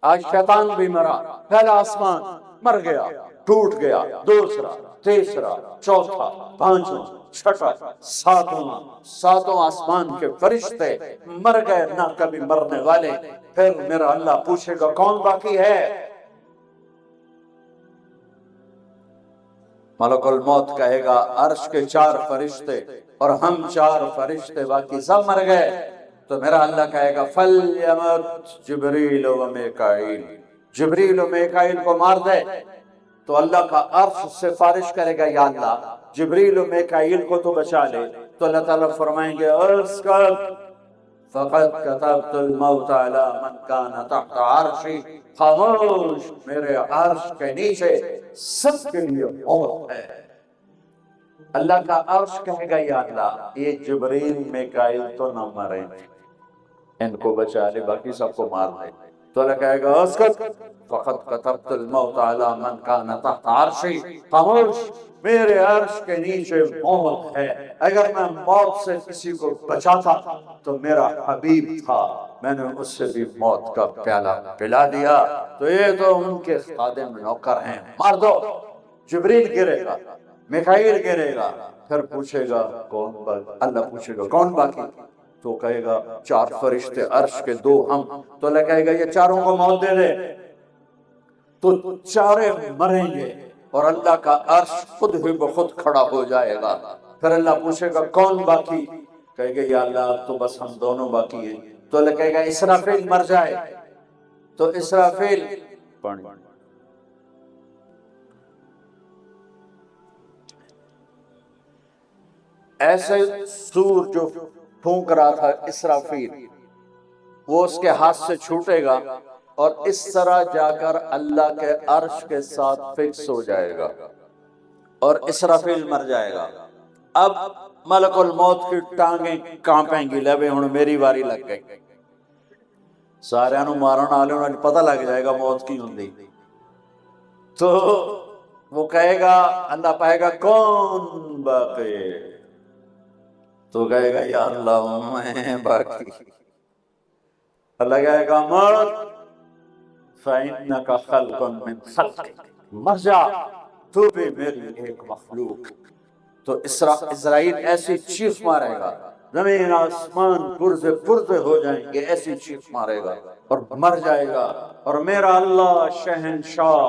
آج شیطان بھی مرا، پہلا آسمان مر گیا، ٹوٹ گیا، دوسرا، تیسرا، چوتھا، پانچواں، چھٹا، ساتوں آسمان کے فرشتے مر گئے، نہ کبھی مرنے والے۔ پھر میرا اللہ پوچھے گا کون باقی ہے؟ ملک الموت کہے گا عرش کے 4 فرشتے اور ہم 4 فرشتے باقی سب مر گئے۔ تو میرا اللہ کہے گا فَلْيَمُتْ جبریل و میکائیل، جبریل و میکائیل کو مار دے۔ تو اللہ کا عرش سفارش کرے گا یا اللہ جبریل و میکائیل کو تو بچا لے۔ تو اللہ تعالیٰ فرمائیں گے اسکت فقد كتبت الموت على من كان تحت عرشی، خاموش، میرے عرش کے نیچے سب کے لیے موت ہے۔ اللہ کا عرش کہے گا یا اللہ یہ جبریل میکائیل تو نہ مریں، ان کو بچا لے، باقی سب کو مار دے۔ تو اللہ کہے گا اسکت فقد كتبت الموت على من كان تحت عرشی، خاموش، میرے عرش کے نیچے موت ہے۔ اگر میں موت سے کسی کو بچاتا تو میرا حبیب تھا، میں نے اس سے بھی موت کا پیالہ پلا دیا۔ تو یہ تو ان کے خادم نوکر ہیں، مار دو۔ جبریل گرے گا، میکائیل گرے گا، پھر پوچھے گا کون باقی؟ اللہ پوچھے گا کون باقی؟ تو کہے گا 4 فرشتے، عرش کے 2 ہم۔ تو اللہ کہے گا یہ 4 کو موت دے دے۔ تو 4 مریں گے اور اللہ کا عرش خود ہی بخود کھڑا ہو جائے گا۔ پھر اللہ پوچھے گا کون باقی؟ کہے گا یا اللہ تو بس ہم دونوں باقی ہیں۔ تو اللہ کہے گا اسرافیل مر جائے۔ تو اسرافیل ایسے سور جو پھونک رہا تھا اسرافیل، وہ اس کے ہاتھ سے چھوٹے گا اور اس طرح جا کر اللہ کے عرش کے ساتھ فکس ہو جائے گا اور اسرافیل مر جائے گا۔ اب ملک الموت کی ٹانگیں کانپیں گی، لبے ہن میری واری لگ گئی، سارے نو مارن والے پتہ لگ جائے گا موت کی ہوندی۔ تو وہ کہے گا، اللہ پائے گا کون باقی؟ تو کہے گا یا اللہ میں باقی۔ اللہ کہے گا موت فَإِنَّكَ خَلْقٌ مِّن خَلْقِكَ، مر جا، تو بھی میری ایک مخلوق۔ تو اسرائیل ایسی چیخ مارے گا، زمین آسمان پرزے پرزے ہو جائیں گے، ایسی چیخ مارے گا اور مر جائے گا۔ اور میرا اللہ شہنشاہ،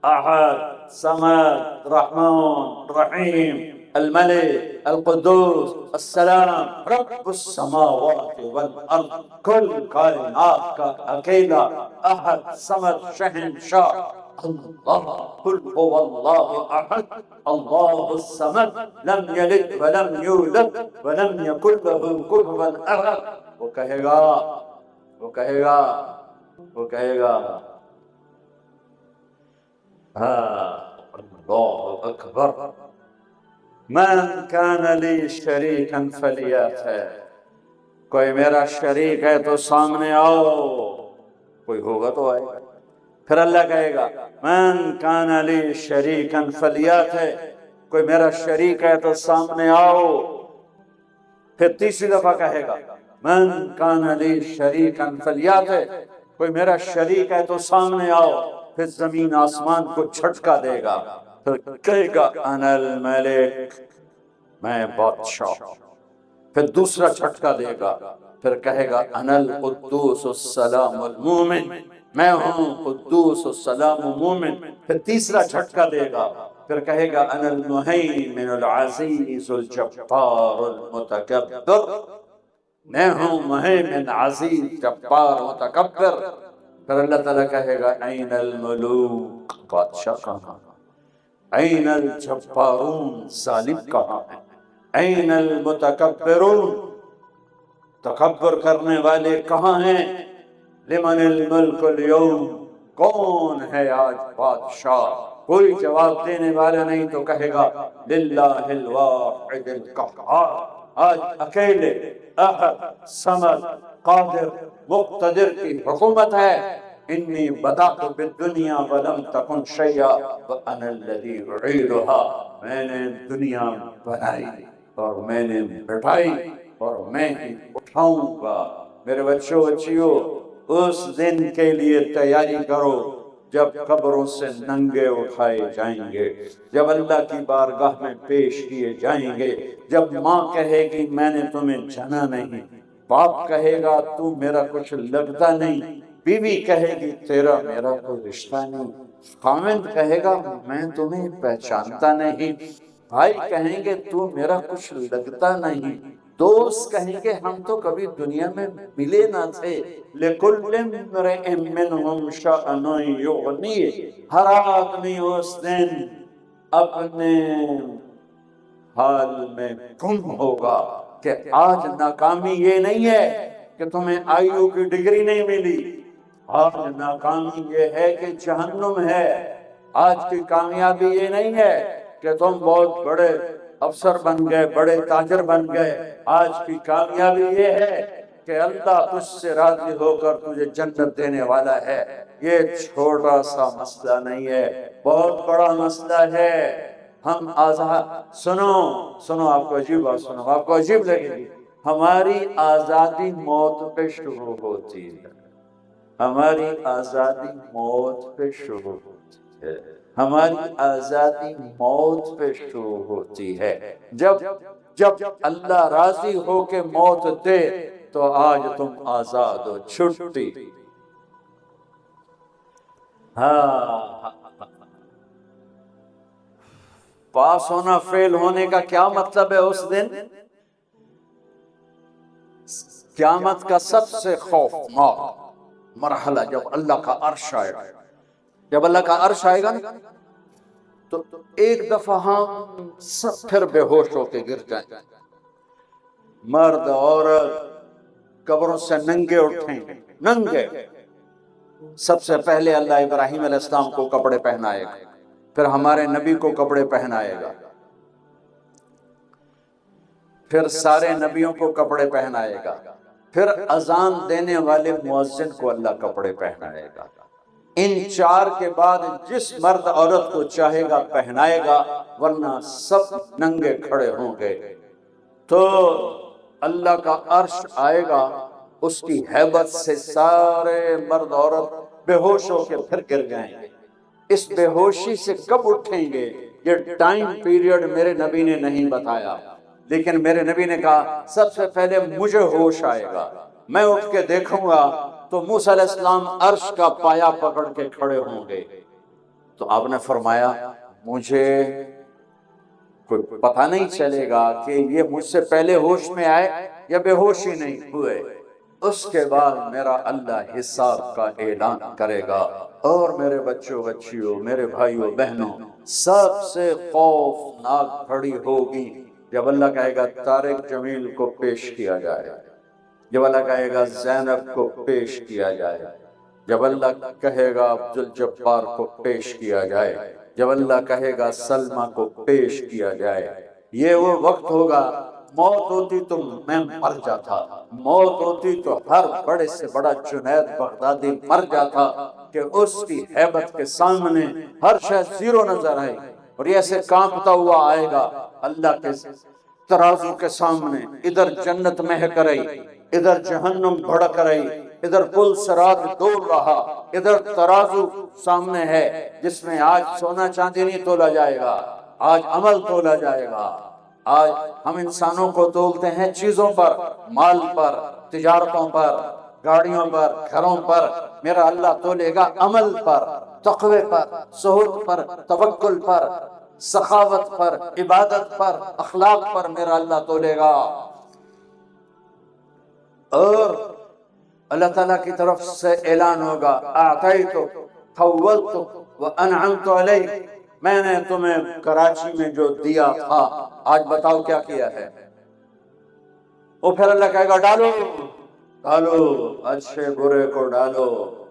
احد، صمد، رحمان، رحیم، الملک، القدوس، السلام، رب السماوات والارض، کل کائنات کا اکیلا احد صمد شہنشاہ اللہ، قل هو اللہ احد اللہ الصمد لم یلد ولم یولد ولم یکن له کفوا احد۔ وہ کہے گا اللہ اکبر، من کان لی شریکا فلیأتِ، کوئی میرا شریک ہے تو سامنے آؤ، کوئی ہوگا تو آئے گا۔ پھر اللہ کہے گا من کان لی شریکا فلیأتِ، کوئی میرا شریک ہے تو سامنے آؤ۔ پھر تیسری دفعہ کہے گا من کان لی شریکا فلیأتِ، کوئی میرا شریک ہے تو سامنے آؤ۔ پھر زمین آسمان کو جھٹکا دے گا، پھر کہے گا انا الملک، میں بادشاہ۔ پھر دوسرا جھٹکا دے گا، پھر کہے گا انا القدوس السلام المومن، میں ہوں قدوس السلام مومن۔ پھر تیسرا جھٹکا دے گا، پھر کہے گا انا المہیمن العزیز الجبار المتکبر، میں ہوں مہیمن، عزیز، جبار، متکبر۔ پھر اللہ تعالیٰ کہے گا این الملوک، بادشاہ کہاں؟ این الجبارون، ظالم کہاں ہے؟ این المتکبرون، تکبر کرنے والے کہاں ہیں؟ لمن الملک اليوم، کون ہے آج بادشاہ؟ کوئی جواب دینے والا نہیں، تو کہے گا للہ الواحد القہار، آج اکیلے احد صمد قادر مقتدر کی حکومت ہے۔ انی بدأت بالدنیا ولم تکن شیئا وانا الذی اعیدها، میں نے دنیا بنائی اور میں نے بٹھائی اور میں ہی اٹھاؤں گا۔ میرے بچوں بچیوں، اس دن کے لیے تیاری کرو جب قبروں سے ننگے اٹھائے جائیں گے، جب اللہ کی بارگاہ میں پیش کیے جائیں گے، جب ماں کہے گی میں نے تمہیں جنا نہیں، باپ کہے گا تو میرا کچھ لگتا نہیں، بیوی کہے گی تیرا میرا کوئی رشتہ نہیں، خاوند کہے گا میں تمہیں پہچانتا نہیں، بھائی کہیں گے تو میرا کچھ لگتا نہیں، دوست کہیں گے ہم تو کبھی دنیا میں ملے نہ تھے، لِكُلِّ امْرِئٍ مِّنْهُمْ شَأْنٌ يُغْنِيهِ، ہر آدمی اس دن اپنے حال میں گم ہوگا کہ آج ناکامی یہ نہیں ہے کہ تمہیں آئیو کی ڈگری نہیں ملی، آج ناکامی یہ ہے کہ جہنم ہے، آج کی کامیابی یہ نہیں ہے کہ تم بہت بڑے افسر بن گئے، بڑے تاجر بن گئے، آج کی کامیابی یہ ہے کہ اللہ تجھ سے راضی ہو کر تجھے جنت دینے والا ہے۔ یہ چھوٹا سا مسئلہ نہیں ہے، بہت بڑا مسئلہ ہے۔ ہم آزاد سنو آپ کو عجیب بات سنو، آپ کو عجیب لگے گی، ہماری آزادی موت پہ شروع ہوتی ہے، ہماری آزادی موت پہ شروع ہوتی ہے، ہماری آزادی موت پہ شروع ہوتی ہے۔ جب اللہ راضی ہو کے موت دے تو آج تم آزاد ہو، چھٹی۔ ہاں، پاس ہونا فیل ہونے کا کیا مطلب ہے اس دن؟ قیامت کا سب سے خوفناک مرحلہ جب اللہ کا عرش آئے گا، جب اللہ کا عرش آئے گا تو ایک دفعہ ہم سب پھر بے ہوش ہو کے گر جائیں، مرد عورت قبروں سے ننگے اٹھیں گے، ننگے۔ سب سے پہلے اللہ ابراہیم علیہ السلام کو کپڑے پہنائے گا، پھر ہمارے نبی کو کپڑے پہنائے گا، پھر سارے نبیوں کو کپڑے پہنائے گا، پھر اذان دینے والے مؤذن کو اللہ کپڑے پہنائے گا۔ ان چار کے بعد جس مرد عورت کو چاہے گا پہنائے گا، ورنہ سب ننگے کھڑے ہوں گے۔ تو اللہ کا عرش آئے گا، اس کی ہیبت سے سارے مرد عورت بے ہوش ہو کے پھر گر جائیں گے۔ اس بے ہوشی سے کب اٹھیں گے؟ یہ ٹائم پیریڈ میرے نبی نے نہیں بتایا، لیکن میرے نبی نے کہا سب سے پہلے مجھے ہوش آئے گا، میں اٹھ کے دیکھوں گا تو موسیٰ علیہ السلام عرش کا پایا پکڑ کے کھڑے ہوں گے۔ تو آپ نے فرمایا مجھے کوئی پتہ نہیں چلے گا کہ یہ مجھ سے پہلے ہوش میں آئے یا بے ہوشی نہیں ہوئے۔ اس کے بعد میرا اللہ حساب کا اعلان کرے گا، اور میرے بچوں بچیوں، میرے بھائیوں بہنوں، سب سے خوفناک گھڑی ہوگی جب اللہ کہے گا طارق جمیل کو پیش کیا جائے، جب اللہ کہے گا زینب کو پیش کیا جائے، جب اللہ کہے گا عبدالجبار کو پیش کیا جائے، جب اللہ کہے گا سلمہ کو پیش کیا جائے۔ یہ وہ وقت ہوگا، موت ہوتی تو میں مر جاتا، موت ہوتی تو ہر بڑے سے بڑا جنید بغدادی مر جاتا کہ اس کی ہیبت کے سامنے ہر شے زیرو نظر آئے، اور یہ ایسے کانپتا ہوا آئے گا اللہ کے ترازو کے سامنے، ادھر جنت مہک رہی، ادھر جہنم بھڑک رہی، ادھر پل صراط ڈول رہا، ادھر ترازو سامنے ہے جس میں آج سونا چاندی نہیں تولا جائے گا، آج عمل تولا جائے گا۔ آج ہم انسانوں کو تولتے ہیں چیزوں پر، مال پر، تجارتوں پر، گاڑیوں پر، گھروں پر، میرا اللہ تولے گا عمل پر، تقوی پر، زہد پر، توکل پر، سخاوت پر، عبادت پر، اخلاق پر میرا اللہ تولے گا۔ اور اللہ تعالیٰ کی طرف سے اعلان ہوگا اعطیت خولت وانعمت علیک، میں نے تمہیں کراچی میں جو دیا تھا آج بتاؤ کیا کیا ہے۔ وہ پھر اللہ کہے گا ڈالو ڈالو، اچھے برے کو ڈالو،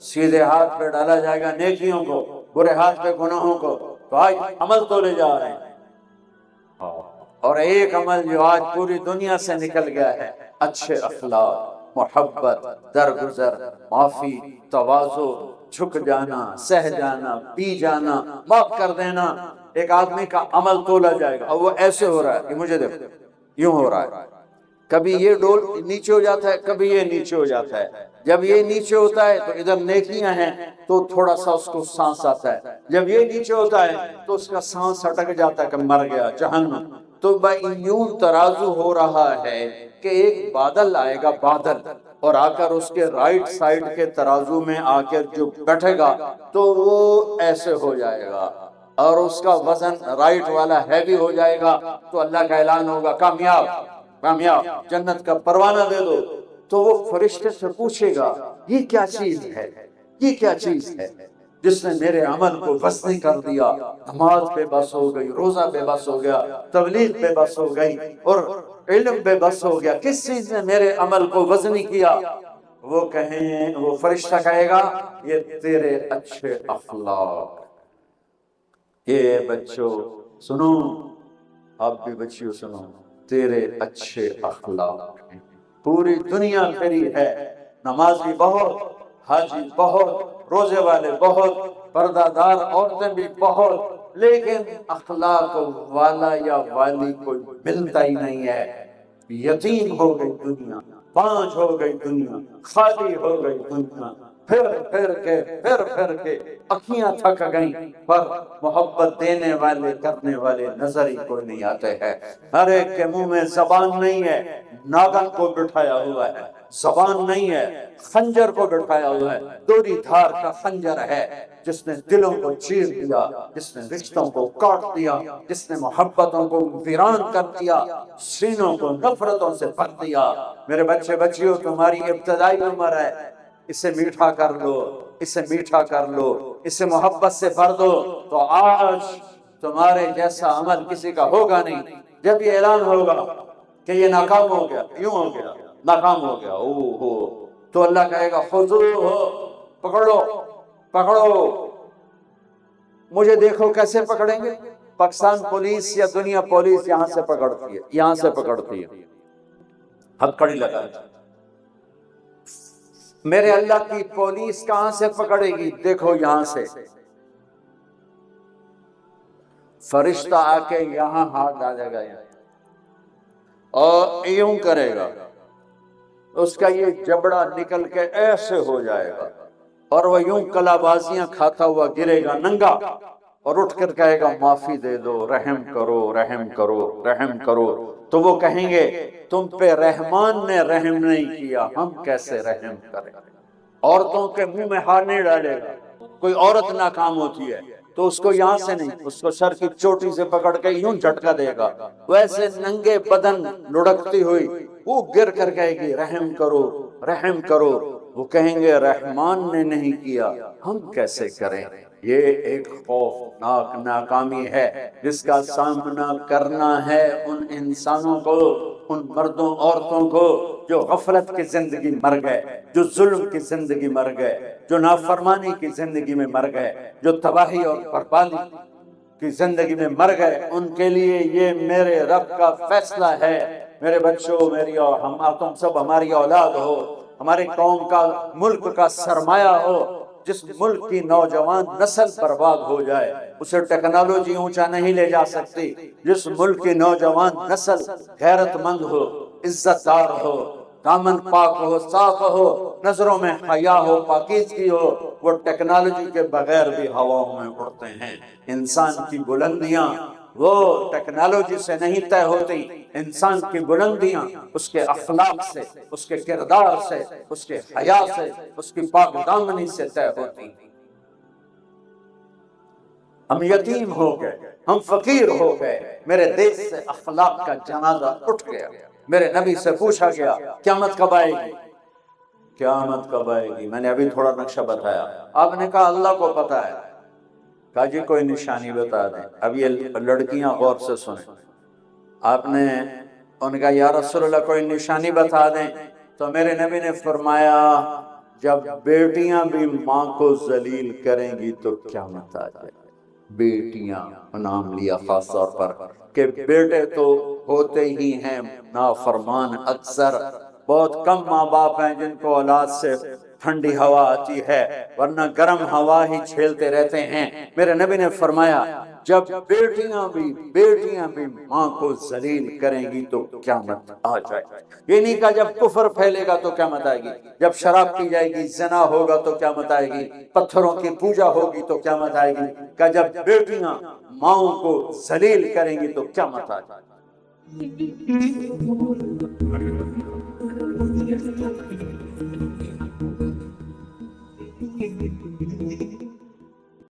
سیدھے ہاتھ پہ ڈالا جائے گا نیکیوں کو، برے ہاتھ پہ گناہوں کو۔ تو آج عمل تولے جا رہے ہیں، اور ایک عمل جو آج پوری دنیا سے نکل گیا ہے، اچھے اخلاق، محبت، درگزر، معافی، تواضع، جھک جانا، سہ جانا، پی جانا، معاف کر دینا۔ ایک آدمی کا عمل تولا جائے گا، اور وہ ایسے ہو رہا ہے کہ مجھے دیکھو یوں ہو رہا ہے، کبھی یہ ڈول نیچے ہو جاتا ہے، کبھی یہ نیچے ہو جاتا ہے، جب یہ نیچے ہوتا ہے تو ادھر نیکیاں ہیں تو تھوڑا سا اس کو سانس آتا ہے، جب یہ نیچے ہوتا ہے تو اس کا سانس اٹک جاتا ہے کہ مر گیا جہنم۔ تو بھائی یوں ترازو ہو رہا ہے کہ ایک بادل آئے گا، بادل، اور آ کر اس کے رائٹ سائڈ کے ترازو میں آ کر جو بیٹھے گا تو وہ ایسے ہو جائے گا، اور اس کا وزن رائٹ والا ہیوی ہو جائے گا، تو اللہ کا اعلان ہوگا کامیاب کامیاب، جنت کا پروانہ دے دو۔ تو وہ فرشتے سے پوچھے گا یہ کیا چیز ہے، یہ کیا چیز ہے جس نے میرے عمل کو وزنی کر دیا؟ نماز بے بس ہو گئی، روزہ بے بس ہو گیا، تبلیغ بے بس ہو گئی، اور علم بے بس ہو گیا، کس چیز نے میرے عمل کو وزنی کیا؟ وہ فرشتہ کہے گا یہ تیرے اچھے اخلاق۔ یہ بچوں سنو، آپ بھی بچیوں سنو، تیرے اچھے اخلاق ہیں۔ پوری دنیا پھری ہے، نمازی بہت، حاجی بہت، روزے والے بہت، پردہ دار عورتیں بھی بہت، لیکن اخلاق والا یا والی کوئی ملتا ہی نہیں ہے۔ یتیم ہو گئی دنیا، پانچ ہو گئی دنیا، خالی ہو گئی دنیا، پھر کے اکھیاں تھک گئیں، پر محبت دینے والے کرنے والے نظر ہی کوئی نہیں آتے ہیں۔ ہر ایک کے منہ میں زبان نہیں ہے، ناگن کو بٹھایا ہوا ہے، زبان نہیں ہے، خنجر کو بٹھایا ہوا ہے، دوری دھار کا خنجر ہے، جس نے دلوں کو چیر دیا، جس نے رشتوں کو کاٹ دیا، جس نے محبتوں کو ویران کر دیا، سینوں کو نفرتوں سے بھر دیا۔ میرے بچے بچیوں، تمہاری ابتدائی عمر ہے، اسے میٹھا کر لو، اسے میٹھا کر لو، اسے محبت سے بھر دو، تو آج تمہارے جیسا عمل کسی کا ہوگا نہیں۔ جب یہ اعلان ہوگا کہ یہ ناکام ہو گیا، یوں ہو گیا، ناکام ہو گیا، تو اللہ کہے گا خذوہ، پکڑو پکڑو۔ مجھے دیکھو کیسے پکڑیں گے؟ پاکستان پولیس یا دنیا پولیس یہاں سے پکڑتی ہے، یہاں سے پکڑتی ہے، ہتھکڑی لگا۔ میرے اللہ کی پولیس کہاں سے پکڑے گی؟ دیکھو یہاں سے، فرشتہ آ کے یہاں ہاتھ ڈالے گا اور یوں کرے گا، اس کا یہ جبڑا نکل کے ایسے ہو جائے گا، اور وہ یوں کلا بازیاں کھاتا ہوا گرے گا ننگا، اور اٹھ کر کہے گا معافی دے دو، رحم کرو رحم کرو رحم کرو۔ تو وہ کہیں گے تم پہ رحمان نے رحم نہیں کیا، ہم کیسے رحم کریں؟ عورتوں کے منہ میں ہاتھ نہیں ڈالے گا۔ کوئی عورت ناکام ہوتی ہے تو اس کو یہاں سے نہیں، اس کو سر کی چوٹی سے پکڑ کے یوں جھٹکا دے گا، ویسے ننگے بدن لڑکتی ہوئی وہ گر کر کہے گی رحم کرو رحم کرو۔ وہ کہیں گے رحمان نے نہیں کیا، ہم کیسے کریں؟ یہ ایک خوفناک ناکامی ہے جس کا سامنا کرنا ہے ان انسانوں کو، ان مردوں عورتوں کو جو غفلت کی زندگی مر گئے، جو ظلم کی زندگی مر گئے، جو نافرمانی کی زندگی میں مر گئے، جو تباہی اور بربادی کی زندگی میں مر گئے۔ ان کے لیے یہ میرے رب کا فیصلہ ہے۔ میرے بچوں، تم سب ہماری اولاد ہو، ہمارے قوم کا، ملک کا سرمایہ ہو۔ جس ملک کی نوجوان نسل برباد ہو جائے اسے ٹیکنالوجی اونچا نہیں لے جا سکتی۔ جس ملک کی نوجوان نسل غیرت مند ہو، عزت دار ہو، دامن پاک ہو، صاف ہو، نظروں میں حیا ہو، پاکیزگی ہو، وہ ٹیکنالوجی کے بغیر بھی ہواؤں میں اڑتے ہیں۔ انسان کی بلندیاں وہ ٹیکنالوجی سے نہیں طے ہوتی، انسان کی بلندیاں اس کے اخلاق سے، اس کے کردار سے، اس کے حیا سے، اس کی پاک دامنی سے طے ہوتی۔ ہم یتیم ہو گئے، ہم فقیر ہو گئے، میرے دیش سے اخلاق کا جنازہ اٹھ گیا۔ میرے نبی سے پوچھا گیا قیامت کب آئے گی؟ قیامت کب آئے گی؟ میں نے ابھی تھوڑا نقشہ بتایا، آپ نے کہا اللہ کو پتا ہے۔ کہا جی کوئی نشانی بتا دیں۔ اب یہ لڑکیاں غور سے سنیں۔ آپ نے ان کا یا رسول اللہ کوئی نشانی بتا دیں، تو میرے نبی نے فرمایا جب بیٹیاں بھی ماں کو ذلیل کریں گی تو قیامت آ جائے۔ بیٹیاں نام لیا خاص طور پر کہ بیٹے تو ہوتے ہی ہیں نافرمان اکثر، بہت کم ماں باپ ہیں جن کو اولاد سے ٹھنڈی ہوا آتی ہے، ورنہ گرم ہوا ہی چھیلتے رہتے ہیں۔ میرے نبی نے فرمایا جب بیٹیاں بھی ماں کو ذلیل کریں گی تو قیامت آ جائے گی۔ یہ نہیں کہا جب کفر پھیلے گا تو قیامت آئے گی، جب شراب پی جائے گی، زنا ہوگا تو قیامت آئے گی، پتھروں کی پوجا ہوگی تو قیامت آئے گی، کہ جب بیٹیاں ماؤں کو ذلیل کریں گی تو قیامت آئے گی۔